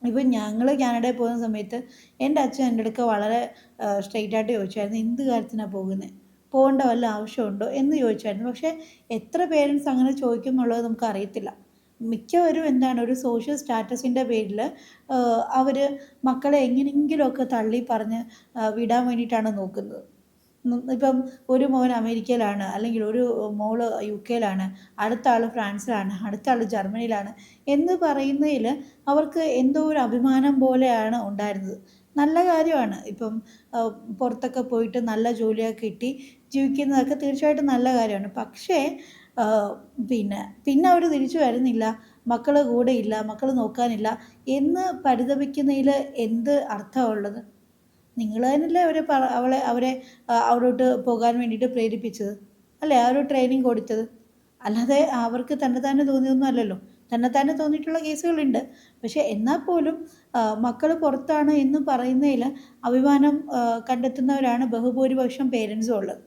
ഇപ്പം ഞങ്ങൾ കാനഡയിൽ പോകുന്ന സമയത്ത് എൻ്റെ അച്ഛൻ എൻ്റെ അടുക്ക വളരെ സ്ട്രെയിറ്റ് ആയിട്ട് ചോദിച്ചായിരുന്നു എന്ത് കാര്യത്തിനാണ് പോകുന്നത്, പോകേണ്ട വല്ല ആവശ്യമുണ്ടോ എന്ന് ചോദിച്ചായിരുന്നു. പക്ഷേ എത്ര പേരൻസ് അങ്ങനെ ചോദിക്കും എന്നുള്ളത് നമുക്ക് അറിയത്തില്ല. മിക്കവരും എന്താണ് ഒരു സോഷ്യൽ സ്റ്റാറ്റസിൻ്റെ പേരിൽ അവർ മക്കളെ എങ്ങനെയെങ്കിലുമൊക്കെ തള്ളി പറഞ്ഞ് വിടാൻ വേണ്ടിയിട്ടാണ് നോക്കുന്നത്. ഇപ്പം ഒരു മോൻ അമേരിക്കയിലാണ്, അല്ലെങ്കിൽ ഒരു മോള് യുകെയിലാണ്, അടുത്ത ആൾ ഫ്രാൻസിലാണ്, അടുത്ത ആൾ ജർമ്മനിയിലാണ് എന്ന് പറയുന്നതിൽ അവർക്ക് എന്തോ ഒരു അഭിമാനം പോലെയാണ് ഉണ്ടായിരുന്നത്. നല്ല കാര്യമാണ് ഇപ്പം പുറത്തൊക്കെ പോയിട്ട് നല്ല ജോലിയൊക്കെ കിട്ടി ജീവിക്കുന്നതൊക്കെ തീർച്ചയായിട്ടും നല്ല കാര്യമാണ്. പക്ഷേ പിന്നെ അവർ തിരിച്ചു വരുന്നില്ല, മക്കൾ കൂടെയില്ല, മക്കൾ നോക്കാനില്ല എന്ന് പരിതപിക്കുന്നതിൽ എന്ത് അർത്ഥമുള്ളത്? നിങ്ങൾ തന്നെയല്ലേ അവരെ അവിടോട്ട് പോകാൻ വേണ്ടിയിട്ട് പ്രേരിപ്പിച്ചത്, അല്ലേ? ആ ഒരു ട്രെയിനിങ് കൊടുത്തത്. അല്ലാതെ അവർക്ക് തന്നെത്താനെ തോന്നിയൊന്നും അല്ലല്ലോ. തന്നെത്താനെ തോന്നിയിട്ടുള്ള കേസുകളുണ്ട്. പക്ഷേ എന്നാൽ പോലും മക്കൾ പുറത്താണ് എന്ന് പറയുന്നതിൽ അഭിമാനം കണ്ടെത്തുന്നവരാണ് ബഹുഭൂരിപക്ഷം പേരൻസും ഉള്ളത്.